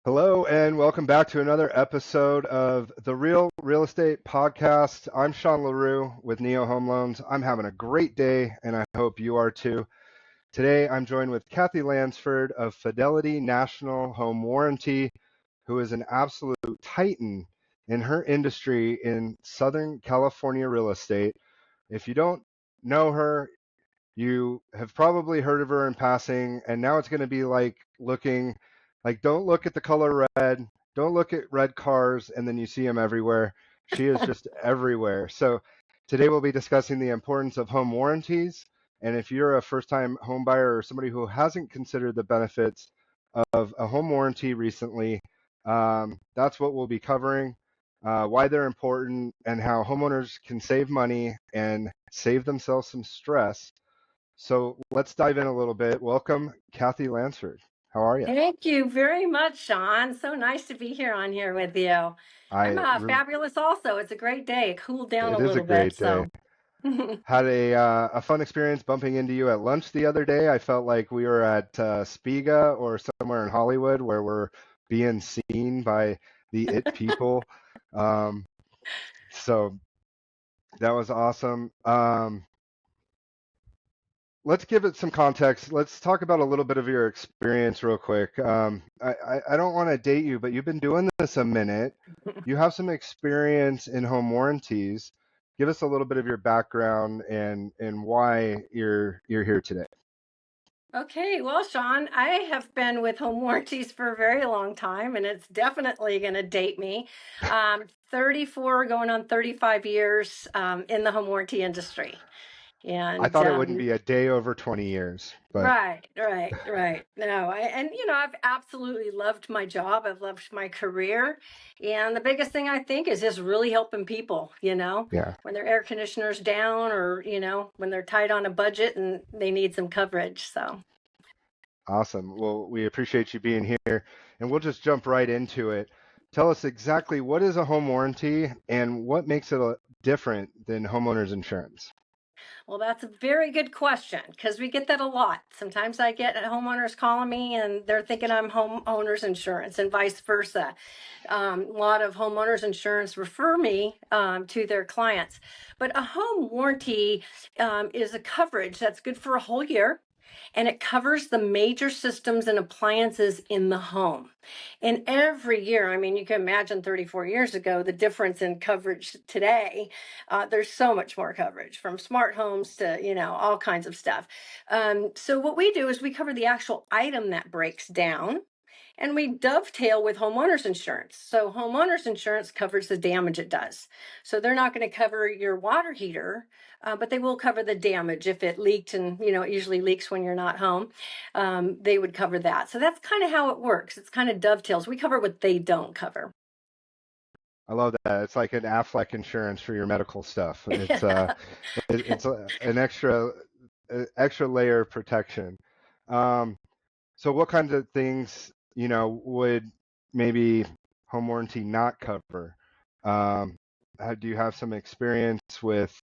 Hello and welcome back to another episode of the Real Real Estate Podcast. I'm Sean LaRue with Neo Home Loans. I'm having a great day and I hope you are too. Today I'm joined with Kathy Lansford of Fidelity National Home Warranty, who is an absolute titan in her industry in Southern California real estate. If you don't know her, you have probably heard of her in passing, and now it's going to be like don't look at the color red, don't look at red cars, and then you see them everywhere. She is just everywhere. So today we'll be discussing the importance of home warranties, and if you're a first-time home buyer or somebody who hasn't considered the benefits of a home warranty recently, that's what we'll be covering. Why they're important and how homeowners can save money and save themselves some stress. So let's dive in a little bit. Welcome, Kathy Lansford. How are you? Thank you very much, Sean. So nice to be here on here with you. I'm I fabulous also. It's a great day. It cooled down a it is a little bit, great day. so. Had a fun experience bumping into you at lunch the other day. I felt like we were at Spiga or somewhere in Hollywood where we're being seen by the it people. Um, so that was awesome. Let's give it some context. Let's talk about a little bit of your experience real quick. I don't want to date you, but you've been doing this a minute. You have some experience in home warranties. Give us a little bit of your background and why you're here today. Okay, well, Sean, I have been with home warranties for a very long time, and it's definitely going to date me. 34 going on 35 years in the home warranty industry. I And thought it wouldn't be a day over 20 years, but right. No, I've absolutely loved my job. I've loved my career. And the biggest thing I think is just really helping people, yeah, when their air conditioner's down or, when they're tight on a budget and they need some coverage. So, awesome. Well, we appreciate you being here, and we'll just jump right into it. Tell us exactly what is a home warranty and what makes it different than homeowners insurance. well, that's a very good question because we get that a lot. Sometimes I get homeowners calling me and they're thinking I'm homeowners insurance and vice versa. A lot of homeowners insurance refer me to their clients. But a home warranty is a coverage that's good for a whole year. And it covers the major systems and appliances in the home. And every year, I mean, you can imagine 34 years ago, the difference in coverage today. There's so much more coverage from smart homes to, all kinds of stuff. So what we do is we cover the actual item that breaks down and we dovetail with homeowners insurance. So homeowners insurance covers the damage it does. So they're not going to cover your water heater, but they will cover the damage if it leaked, and it usually leaks when you're not home. They would cover that. So that's kind of how it works. It's kind of dovetails. We cover what they don't cover. I love that. It's like an Affleck insurance for your medical stuff. An extra layer of protection. Um, so what kinds of things, would maybe home warranty not cover? Do you have some experience with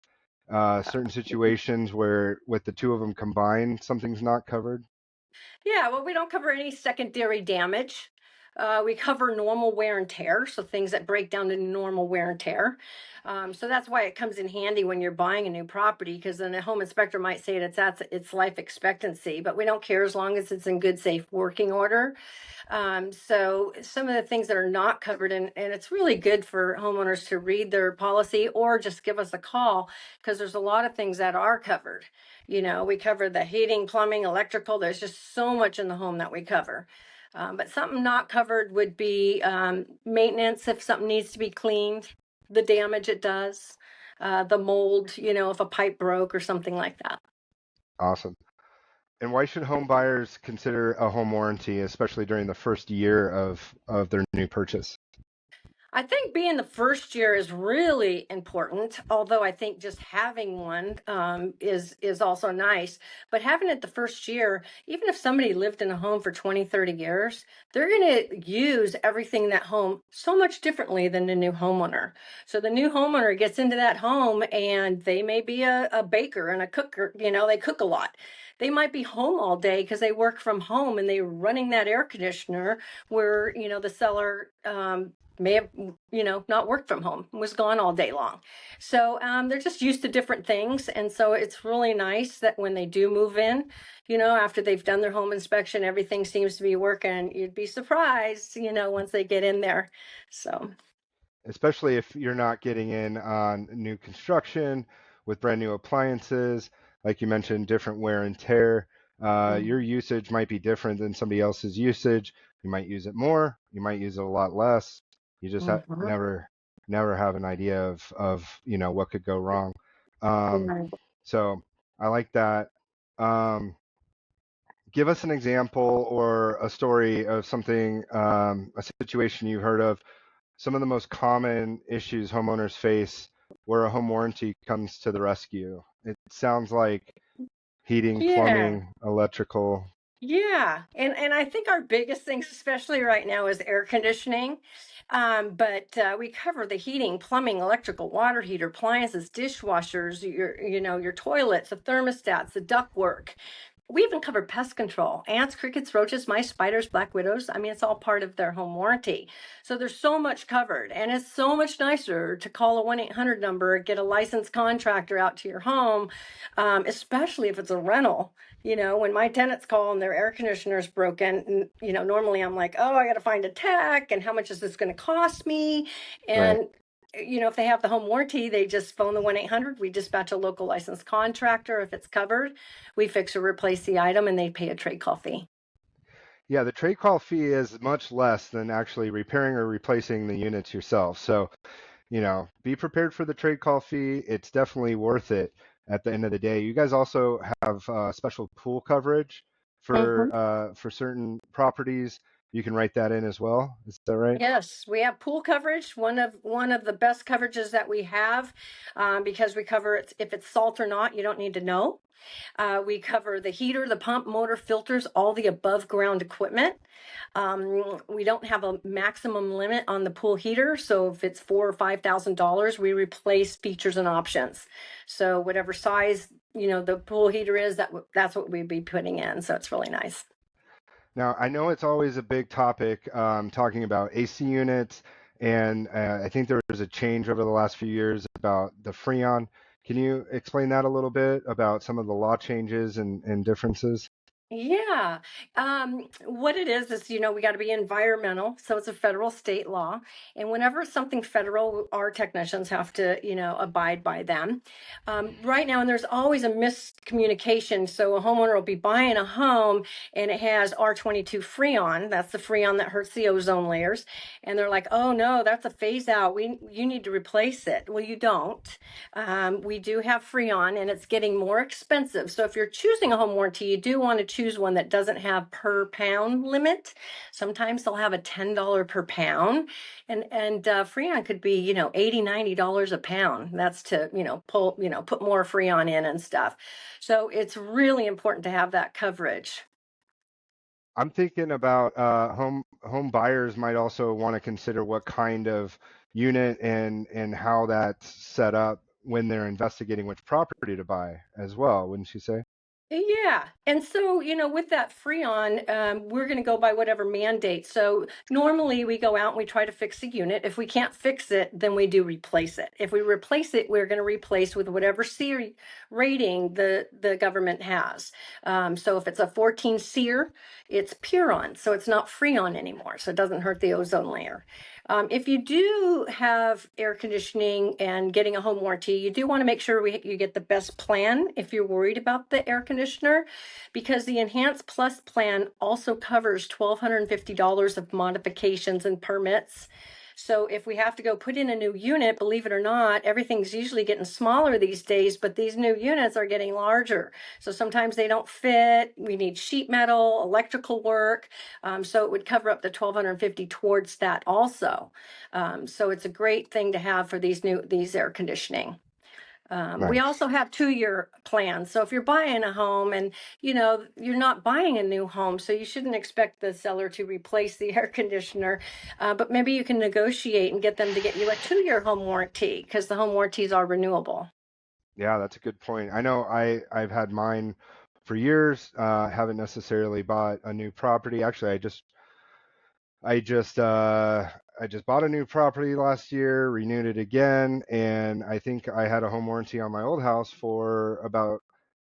certain situations where with the two of them combined, something's not covered? Yeah, well, we don't cover any secondary damage. We cover normal wear and tear, so things that break down to normal wear and tear. So that's why it comes in handy when you're buying a new property, because then a home inspector might say it's at its life expectancy, but we don't care as long as it's in good, safe working order. So some of the things that are not covered, and it's really good for homeowners to read their policy or just give us a call because there's a lot of things that are covered. We cover the heating, plumbing, electrical. There's just so much in the home that we cover. But something not covered would be maintenance if something needs to be cleaned, the damage it does, the mold, if a pipe broke or something like that. Awesome. And why should home buyers consider a home warranty, especially during the first year of their new purchase? I think being the first year is really important, although I think just having one is also nice. But having it the first year, even if somebody lived in a home for 20, 30 years, they're going to use everything in that home so much differently than the new homeowner. So the new homeowner gets into that home and they may be a baker and a cooker, they cook a lot. they might be home all day because they work from home and they're running that air conditioner where, the seller may have, not worked from home, was gone all day long. So they're just used to different things. And so it's really nice that when they do move in, after they've done their home inspection, everything seems to be working. You'd be surprised, once they get in there. So. Especially if you're not getting in on new construction with brand new appliances, like you mentioned, different wear and tear. Your usage might be different than somebody else's usage. You might use it more, you might use it a lot less. You just Mhm. never have an idea of what could go wrong. Um, Right. so I like that. Um, Give us an example or a story of something, a situation you've heard of, some of the most common issues homeowners face where a home warranty comes to the rescue. It sounds like heating, Yeah. plumbing, electrical. Yeah. And I think our biggest things, especially right now, is air conditioning. But we cover the heating, plumbing, electrical, water heater, appliances, dishwashers, your toilets, the thermostats, the ductwork. We even covered pest control, ants, crickets, roaches, mice, spiders, black widows. I mean, it's all part of their home warranty. So there's so much covered. And it's so much nicer to call a 1-800 number, get a licensed contractor out to your home, especially if it's a rental. When my tenants call and their air conditioner is broken, and, normally I'm like, oh, I got to find a tech, and how much is this going to cost me? Right. And if they have the home warranty, they just phone the 1-800. We dispatch a local licensed contractor. If it's covered, we fix or replace the item and they pay a trade call fee. Yeah, the trade call fee is much less than actually repairing or replacing the units yourself. So, be prepared for the trade call fee. It's definitely worth it at the end of the day. You guys also have special pool coverage Mhm. for certain properties. You can write that in as well. Is that right? Yes, we have pool coverage. One of the best coverages that we have, because we cover it if it's salt or not. You don't need to know. We cover the heater, the pump, motor, filters, all the above ground equipment. We don't have a maximum limit on the pool heater, so if it's $4,000 or $5,000, we replace features and options. So whatever size the pool heater is, that's what we'd be putting in. So it's really nice. Now, I know it's always a big topic talking about AC units, and I think there was a change over the last few years about the Freon. Can you explain that a little bit about some of the law changes and differences? Yeah. What it is, we got to be environmental. So it's a federal state law. And whenever it's something federal, our technicians have to, abide by them. Right now, and there's always a miscommunication. So a homeowner will be buying a home and it has R22 Freon. That's the Freon that hurts the ozone layers. And they're like, oh no, that's a phase out. You need to replace it. Well, you don't. We do have Freon and it's getting more expensive. So if you're choosing a home warranty, you do want to choose one that doesn't have per pound limit. Sometimes they'll have a $10 per pound, and Freon could be, $80, $90 a pound. That's to, put more Freon in and stuff. So it's really important to have that coverage. I'm thinking about home buyers might also want to consider what kind of unit and how that's set up when they're investigating which property to buy as well, wouldn't you say? Yeah. And so, with that Freon, we're going to go by whatever mandate. So normally we go out and we try to fix the unit. If we can't fix it, then we do replace it. If we replace it, we're going to replace with whatever C rating the government has. So if it's a 14 SEER, it's Puron. So it's not Freon anymore. So it doesn't hurt the ozone layer. If you do have air conditioning and getting a home warranty, you do want to make sure you get the best plan if you're worried about the air conditioner, because the Enhanced Plus plan also covers $1,250 of modifications and permits. So if we have to go put in a new unit, believe it or not, everything's usually getting smaller these days, but these new units are getting larger. So sometimes they don't fit. We need sheet metal, electrical work. So it would cover up the 1,250 towards that also. So it's a great thing to have for these air conditioning. We Nice. also have 2-year plans. So if you're buying a home and you're not buying a new home, so you shouldn't expect the seller to replace the air conditioner, but maybe you can negotiate and get them to get you a 2-year home warranty because the home warranties are renewable. Yeah, that's a good point. I know I've had mine for years. Haven't necessarily bought a new property. Actually, I just bought a new property last year, renewed it again, and I think I had a home warranty on my old house for about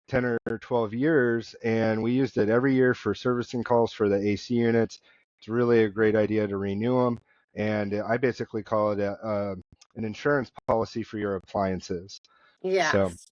10 or 12 years, and we used it every year for servicing calls for the AC units. It's really a great idea to renew them, and I basically call it an insurance policy for your appliances. So, Yes.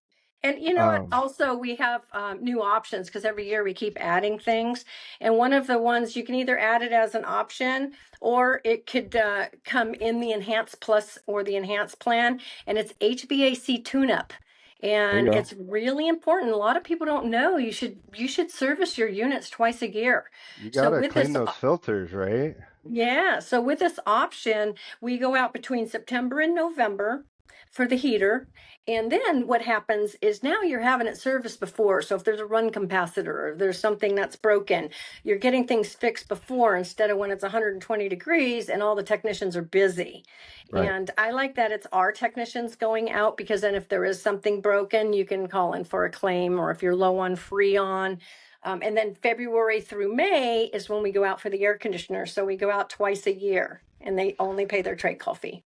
And you know what? um, Also, we have new options because every year we keep adding things. And one of the ones you can either add it as an option or it could come in the Enhanced Plus or the Enhanced plan. And it's HVAC tune-up. there you And go. it's really important. A lot of people don't know you should service your units twice a year. You So gotta with clean this those filters, right? yeah, so with this option, we go out between September and November for the heater. And then what happens is now you're having it serviced before. So if there's a run capacitor or there's something that's broken, you're getting things fixed before instead of when it's 120 degrees and all the technicians are busy. Right. And I like that it's our technicians going out because then if there is something broken, you can call in for a claim, or if you're low on Freon. And then February through May is when we go out for the air conditioner. So we go out twice a year and they only pay their trade call fee.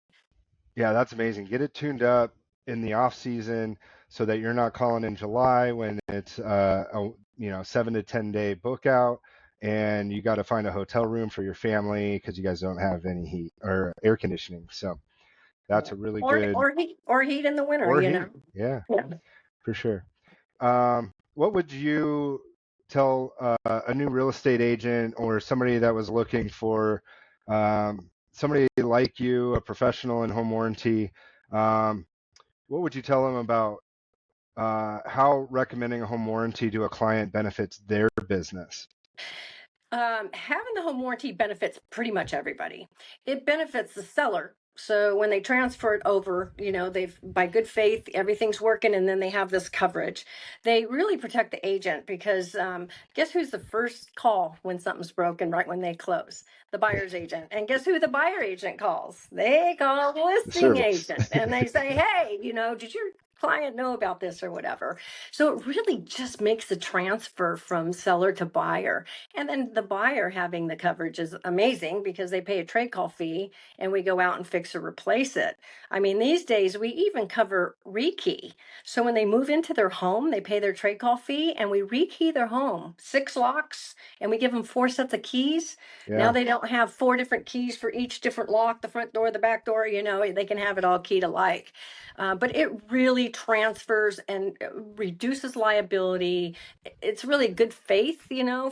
Yeah, that's amazing. Get it tuned up in the off season so that you're not calling in July when it's a 7 to 10 day book out, and you got to find a hotel room for your family because you guys don't have any heat or air conditioning. So that's Yeah. a really Or good, or heat in the winter, or you know. heat. Yeah, Yeah. for sure. What would you tell a new real estate agent or somebody that was looking for somebody like you, a professional in home warranty? Um, what would you tell them about how recommending a home warranty to a client benefits their business? Having the home warranty benefits pretty much everybody. It benefits the seller. So when they transfer it over, they've by good faith, everything's working, and then they have this coverage. They really protect the agent because guess who's the first call when something's broken right when they close? The buyer's agent. And guess who the buyer agent calls? They call the The listing service. agent and they say, hey, did your client know about this or whatever? So it really just makes the transfer from seller to buyer. And then the buyer having the coverage is amazing because they pay a trade call fee and we go out and fix or replace it. I mean, these days we even cover rekey. So when they move into their home, they pay their trade call fee and we rekey their home, 6 locks, and we give them 4 sets of keys. Now Yeah. they don't have 4 different keys for each different lock, the front door, the back door, they can have it all keyed alike. But it really transfers and reduces liability. It's really good faith,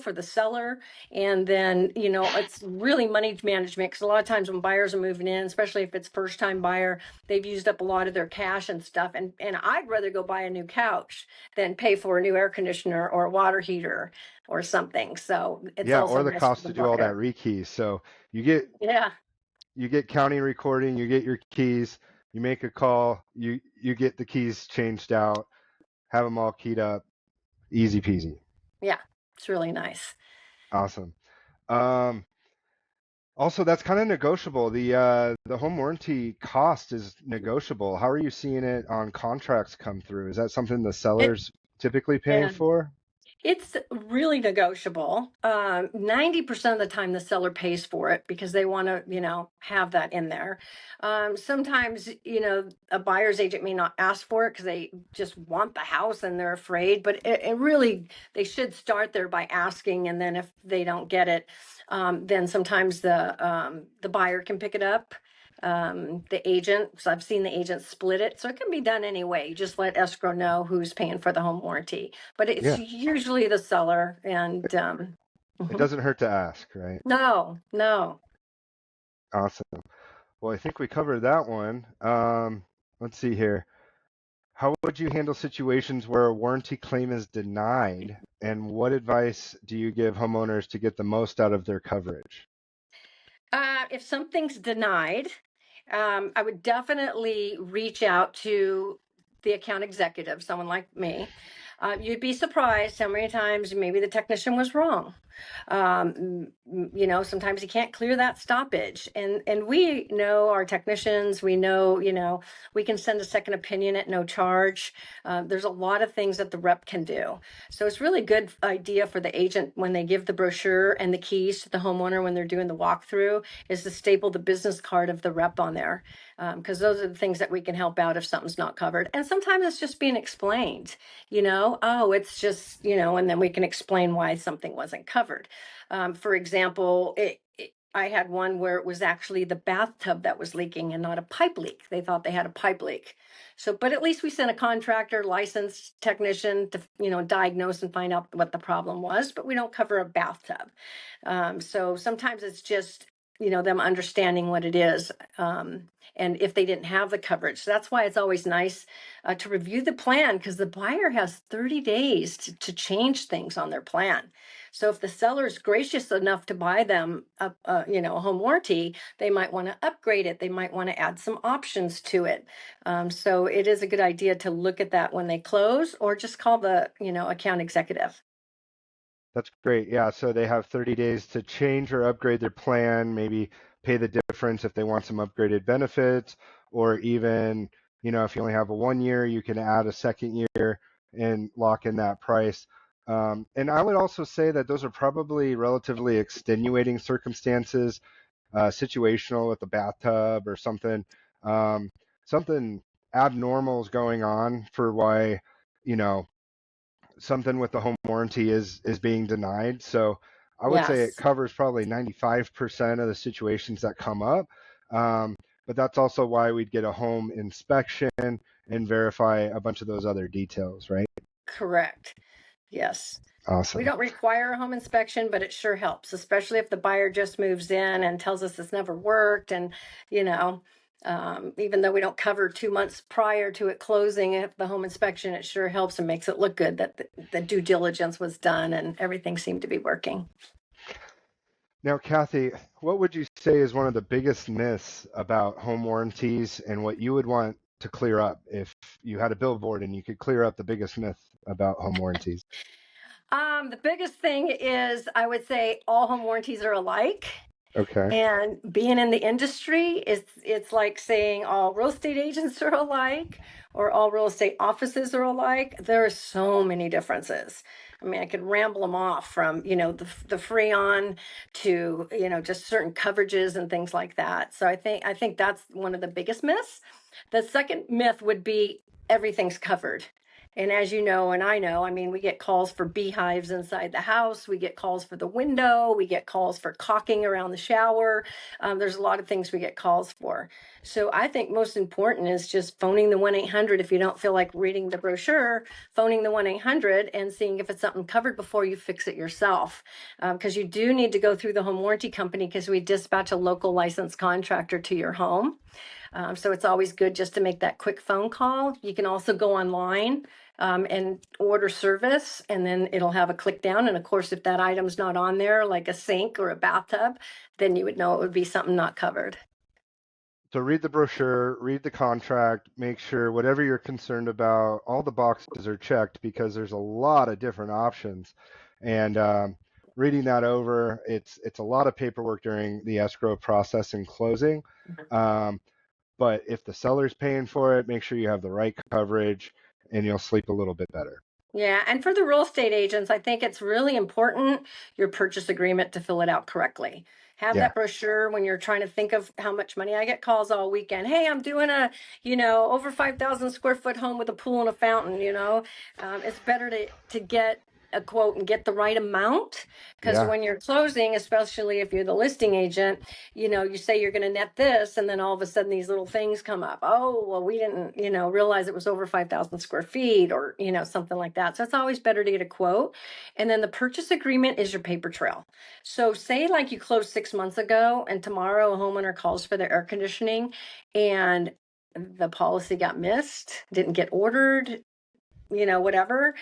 for the seller. And then, it's really money management because a lot of times when buyers are moving in, especially if it's first time buyer, they've used up a lot of their cash and stuff. And I'd rather go buy a new couch than pay for a new air conditioner or a water heater or something. So it's Yeah, also or the nice for cost the to do all that buyer. rekey. So you get Yeah. you get county recording, you get your keys, you make a call, you get the keys changed out, have them all keyed up, easy peasy. Yeah. It's really nice. Awesome. Um, Also, that's kind of negotiable. The home warranty cost is negotiable. How are you seeing it on contracts come through? Is that something the It, seller's typically paying yeah. for? It's really negotiable. 90% of the time, the seller pays for it because they want to, have that in there. Sometimes, a buyer's agent may not ask for it because they just want the house and they're afraid. But it really, they should start there by asking, and then if they don't get it, then sometimes the buyer can pick it up. The agent, so I've seen the agent split it, so it can be done anyway. You just let escrow know who's paying for the home warranty, but it's Yeah, usually the seller. And it mhm. doesn't hurt to ask, right? No, no. Awesome. Well, I think we covered that one. Let's see here. How would you handle situations where a warranty claim is denied, and what advice do you give homeowners to get the most out of their coverage? If something's denied, I would definitely reach out to the account executive, someone like me. You'd be surprised how many times maybe the technician was wrong. Sometimes you can't clear that stoppage, and we know our technicians. We know, we can send a second opinion at no charge. There's a lot of things that the rep can do. So it's really good idea for the agent when they give the brochure and the keys to the homeowner when they're doing the walkthrough is to staple the business card of the rep on there, because those are the things that we can help out if something's not covered. And sometimes it's just being explained, oh, it's just, and then we can explain why something wasn't covered. For example, I had one where it was actually the bathtub that was leaking and not a pipe leak. They thought they had a pipe leak. So, but at least we sent a contractor, licensed technician to, diagnose and find out what the problem was, but we don't cover a bathtub. So sometimes it's just, them understanding what it is. And if they didn't have the coverage. So that's why it's always nice to review the plan, because the buyer has 30 days to change things on their plan. So if the seller is gracious enough to buy them a home warranty, they might want to upgrade it. They might want to add some options to it. So it is a good idea to look at that when they close, or just call the account executive. That's great. Yeah, so they have 30 days to change or upgrade their plan, maybe pay the difference if they want some upgraded benefits, or even, if you only have a 1 year, you can add a second year and lock in that price. And I would also say that those are probably relatively extenuating circumstances, situational with the bathtub or something abnormal is going on for why, you know, something with the home warranty is being denied. So I would say it Yes. covers probably 95% of the situations that come up. But that's also why we'd get a home inspection and verify a bunch of those other details, right? Correct. Yes. We Awesome. don't require a home inspection, but it sure helps, especially if the buyer just moves in and tells us it's never worked. And, even though we don't cover 2 months prior to it closing, if the home inspection, it sure helps and makes it look good that the due diligence was done and everything seemed to be working. Now, Kathy, what would you say is one of the biggest myths about home warranties and what you would want to clear up if you had a billboard and you could clear up the biggest myth about home warranties? The biggest thing is I would say all home warranties are alike. Okay. And being in the industry is it's like saying all real estate agents are alike or all real estate offices are alike. There are so many differences. I mean, I could ramble them off from, the Freon to, just certain coverages and things like that. So I think that's one of the biggest myths. The second myth would be everything's covered. And as you know, and I know, I mean, we get calls for beehives inside the house. We get calls for the window. We get calls for caulking around the shower. There's a lot of things we get calls for. So I think most important is just phoning the 1-800 if you don't feel like reading the brochure, phoning the 1-800 and seeing if it's something covered before you fix it yourself. Because you do need to go through the home warranty company because we dispatch a local licensed contractor to your home. So it's always good just to make that quick phone call. You can also go online and order service, and then it'll have a click down. And of course, if that item's not on there, like a sink or a bathtub, then you would know it would be something not covered. So read the brochure, read the contract, make sure whatever you're concerned about, all the boxes are checked because there's a lot of different options. And reading that over, it's a lot of paperwork during the escrow process and closing. Um, but if the seller's paying for it, make sure you have the right coverage and you'll sleep a little bit better. Yeah, and for the real estate agents, I think it's really important your purchase agreement to fill it out correctly. Have Yeah. that brochure when you're trying to think of how much money. I get calls all weekend. Hey, I'm doing a, over 5,000 square foot home with a pool and a fountain. It's better to get a quote and get the right amount, because Yeah. when you're closing, especially if you're the listing agent, you say you're going to net this, and then all of a sudden these little things come up. Oh, well, we didn't, realize it was over 5,000 square feet, or, something like that. So it's always better to get a quote. And then the purchase agreement is your paper trail. So say like you closed 6 months ago and tomorrow a homeowner calls for their air conditioning and the policy got missed, didn't get ordered, whatever,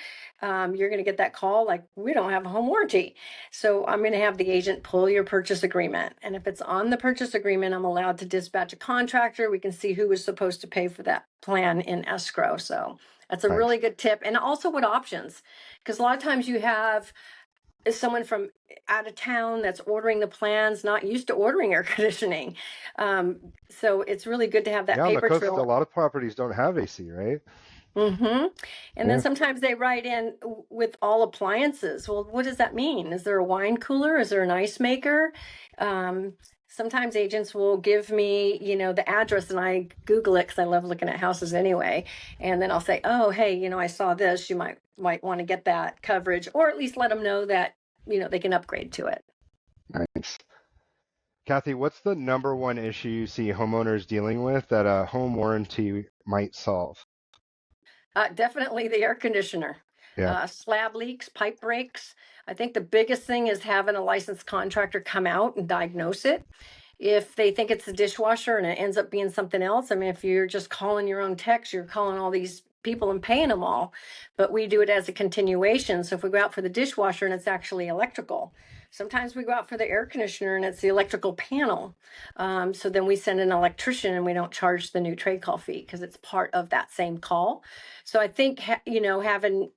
you're going to get that call like, we don't have a home warranty. So I'm going to have the agent pull your purchase agreement. And if it's on the purchase agreement, I'm allowed to dispatch a contractor. We can see who was supposed to pay for that plan in escrow. So that's a Nice. really good tip. And also what options, because a lot of times you have is someone from out of town that's ordering the plans, not used to ordering air conditioning. So it's really good to have that Yeah, on the paper coast, a trail. lot of properties don't have AC, right? Mm-hmm. And then Yeah. sometimes they write in with all appliances. Well, what does that mean? Is there a wine cooler? Is there an ice maker? Um, Sometimes agents will give me, the address, and I Google it because I love looking at houses anyway. And then I'll say, oh, hey, I saw this. You might want to get that coverage, or at least let them know that, they can upgrade to it. Nice. Kathy, what's the number one issue you see homeowners dealing with that a home warranty might solve? Definitely the air conditioner. Yeah. Slab leaks, pipe breaks. I think the biggest thing is having a licensed contractor come out and diagnose it. If they think it's the dishwasher and it ends up being something else, I mean, if you're just calling your own techs, you're calling all these people and paying them all. But we do it as a continuation. So if we go out for the dishwasher and it's actually electrical, sometimes we go out for the air conditioner and it's the electrical panel. So then we send an electrician and we don't charge the new trade call fee because it's part of that same call. So I think, having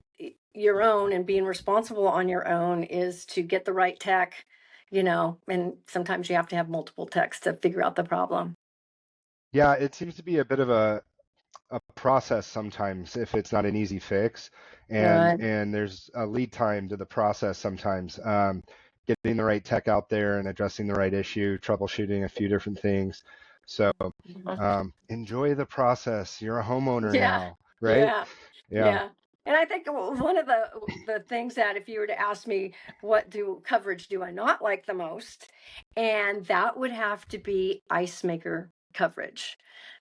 your own and being responsible on your own is to get the right tech, and sometimes you have to have multiple techs to figure out the problem. Yeah, it seems to be a bit of a process sometimes if it's not an easy fix, and Right. there's a lead time to the process sometimes. Getting the right tech out there and addressing the right issue, troubleshooting a few different things. So enjoy the process. You're a homeowner Yeah, now, right? yeah, Yeah. yeah. And I think one of the things that if you were to ask me what coverage do I not like the most, and that would have to be ice maker coverage.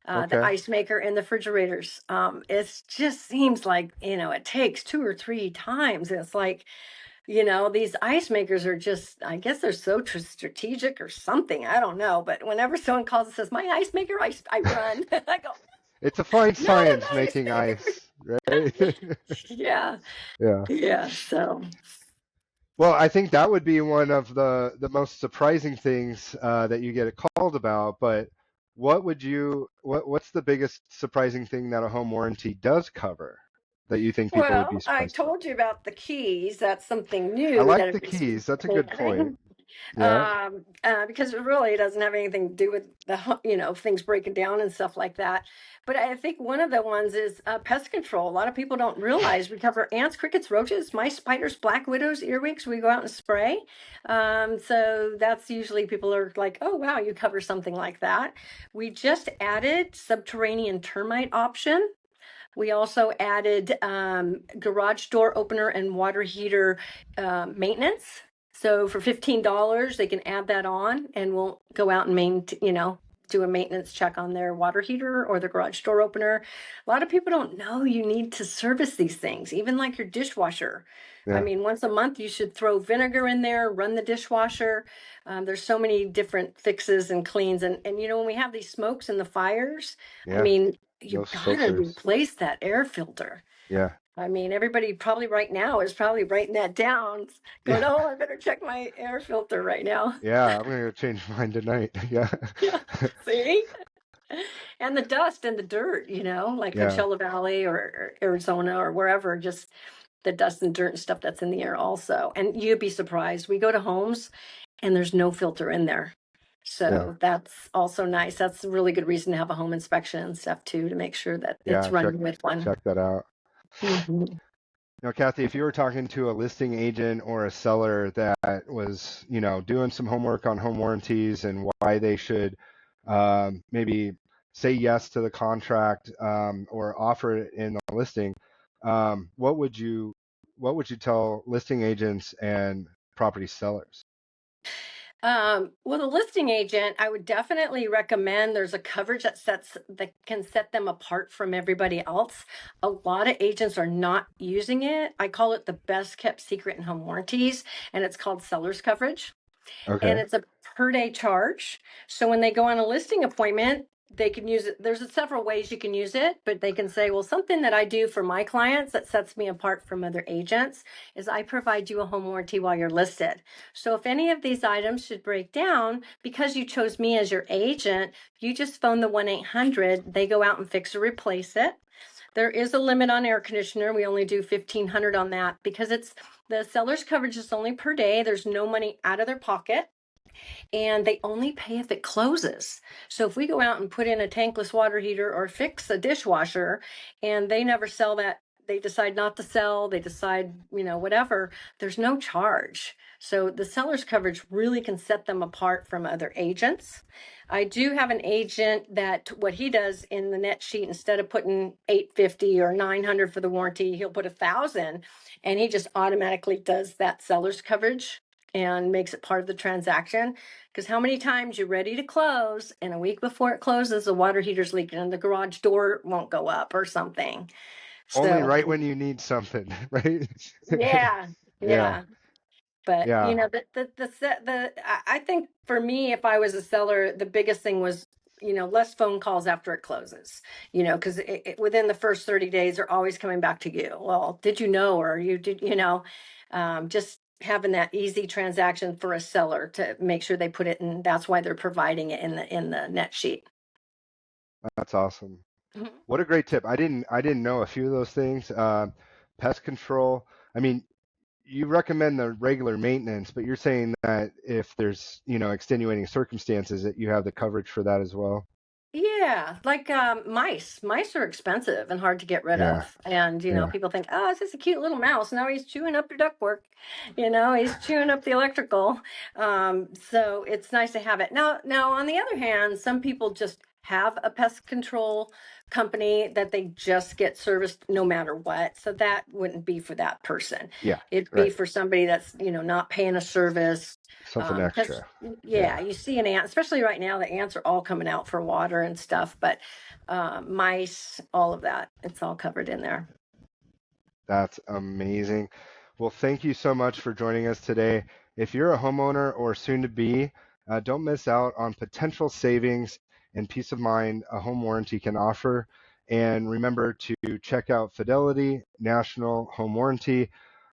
The Okay. ice maker in the refrigerators. It just seems like, it takes two or three times. And it's like, these ice makers are just, I guess they're so strategic or something. I don't know. But whenever someone calls and says, my ice maker, I run. I go, It's a fine not an science ice making maker. ice, right? Yeah, Yeah. yeah. So, Well, I think that would be one of the most surprising things that you get called about. But what's the biggest surprising thing that a home warranty does cover that you think people would be well, I surprised about? told you about the keys. That's something I new like that the is keys. That's a good point. planning. Yeah. Because it really doesn't have anything to do with things breaking down and stuff like that. But I think one of the ones is pest control. A lot of people don't realize we cover ants, crickets, roaches, mice, spiders, black widows, earwigs. We go out and spray. So that's usually people are like, oh wow, you cover something like that. We just added subterranean termite option. We also added garage door opener and water heater maintenance. So for $15, they can add that on, and we'll go out and do a maintenance check on their water heater or the garage door opener. A lot of people don't know you need to service these things, even like your dishwasher. I Yeah. mean, once a month you should throw vinegar in there, run the dishwasher. There's so many different fixes and cleans, and when we have these smokes and the fires, I Yeah. mean, you Those gotta filters. replace that air filter. Yeah. I mean, everybody probably right now is probably writing that down, Yeah. going, "Oh, I better check my air filter right now." Yeah. I'm gonna go change mine tonight. Yeah. Yeah, see? And the dust and the dirt, like Yeah. Coachella Valley or Arizona or wherever, just the dust and dirt and stuff that's in the air also. And you'd be surprised. We go to homes and there's no filter in there. Yeah. So that's also nice. That's a really good reason to have a home inspection and stuff too, to make sure that it's Yeah. running with one. Check that out. Mhm. Kathy, if you were talking to a listing agent or a seller that was, doing some homework on home warranties and why they should maybe say yes to the contract or offer it in the listing, what would you tell listing agents and property sellers? With a listing agent, I would definitely recommend there's a coverage that can set them apart from everybody else. A lot of agents are not using it. I call it the best kept secret in home warranties, and it's called seller's coverage, and Okay. it's a per day charge. So when they go on a listing appointment, they can use it. There's several ways you can use it, but they can say, well, something that I do for my clients that sets me apart from other agents is I provide you a home warranty while you're listed. So if any of these items should break down, because you chose me as your agent, you just phone the 1-800, they go out and fix or replace it. There is a limit on air conditioner. We only do 1,500 on that because the seller's coverage is only per day. There's no money out of their pocket. And they only pay if it closes. So if we go out and put in a tankless water heater or fix a dishwasher and they never sell that, they decide not to sell, they decide, whatever, there's no charge. So the seller's coverage really can set them apart from other agents. I do have an agent that what he does in the net sheet, instead of putting 850 or 900 for the warranty, he'll put 1,000, and he just automatically does that seller's coverage and makes it part of the transaction. Because how many times you're ready to close and a week before it closes, the water heater's leaking and the garage door won't go up or something. Only So right when you need something, right? yeah, Yeah, yeah. But yeah. I think for me, if I was a seller, the biggest thing was, less phone calls after it closes, because within the first 30 days, they're always coming back to you. Well, did you know, or you did, just having that easy transaction for a seller to make sure they put it in. That's why they're providing it in the net sheet. That's awesome. Mhm. What a great tip. I didn't know a few of those things. Pest control. I mean, you recommend the regular maintenance, but you're saying that if there's, extenuating circumstances that you have the coverage for that as well. Yeah, like mice. Mice are expensive and hard to get rid Yeah, of. And, yeah. people think, oh, it's just a cute little mouse. No, he's chewing up your ductwork. He's chewing up the electrical. So it's nice to have it. Now, on the other hand, some people just have a pest control company that they just get serviced no matter what. So that wouldn't be for that person. Yeah, It'd be right. for somebody that's, not paying a service. Something Because extra. yeah, Yeah, you see an ant, especially right now, the ants are all coming out for water and stuff, but mice, all of that, it's all covered in there. that's amazing. Well, thank you so much for joining us today. If you're a homeowner or soon to be, don't miss out on potential savings and peace of mind a home warranty can offer. And remember to check out Fidelity National Home Warranty.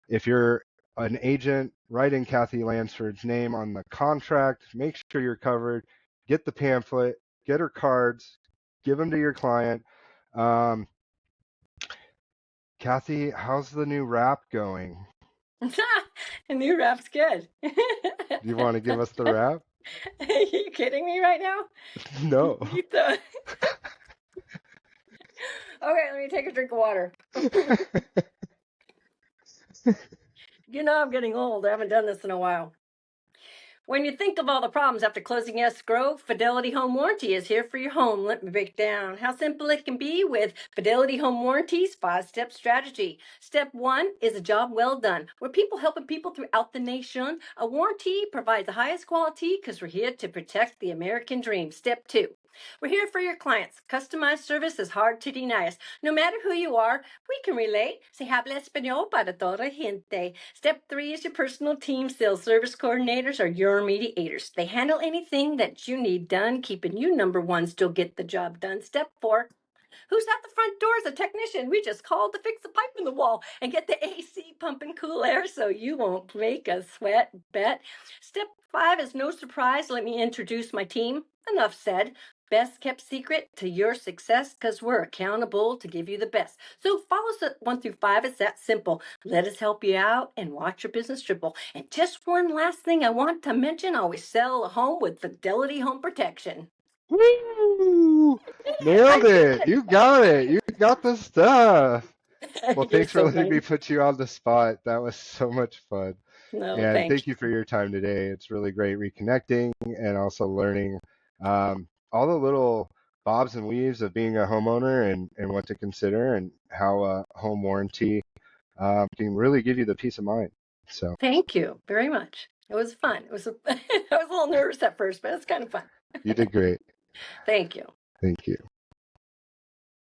If you're an agent, write in Kathy Lansford's name on the contract, make sure you're covered, get the pamphlet, get her cards, give them to your client. Um, Kathy, how's the new rap going? A new rap's good. Do you want to give us the rap? Are you kidding me right now? No. Okay, let me take a drink of water. I'm getting old. I haven't done this in a while. When you think of all the problems after closing escrow, Fidelity Home Warranty is here for your home. Let me break down how simple it can be with Fidelity Home Warranty's 5-step strategy. Step 1 is a job well done. We're people helping people throughout the nation. A warranty provides the highest quality because we're here to protect the American dream. Step 2. We're here for your clients. Customized service is hard to deny us. No matter who you are, we can relate. Se habla español para toda gente. Step 3 is your personal team. Sales service coordinators are your mediators. They handle anything that you need done, keeping you number one, still get the job done. Step 4. Who's at the front door as a technician? We just called to fix the pipe in the wall and get the AC pumping cool air so you won't break a sweat. Bet. Step 5 is no surprise. Let me introduce my team. Enough said. Best kept secret to your success because we're accountable to give you the best. So follow step 1 through 5. It's that simple. Let us help you out and watch your business triple. And just one last thing I want to mention. Always sell a home with Fidelity Home Protection. Woo! Nailed I it. did You got it. You got the stuff. Well, it. You're thanks for so letting me nice. put you on the spot. That was so much fun. No, And thank thank you for your time today. It's really great reconnecting and also learning all the little bobs and weaves of being a homeowner and what to consider and how a home warranty can really give you the peace of mind. So Thank you very much. It was fun. I was a little nervous at first, but it's kind of fun. you did great. Thank you. Thank you.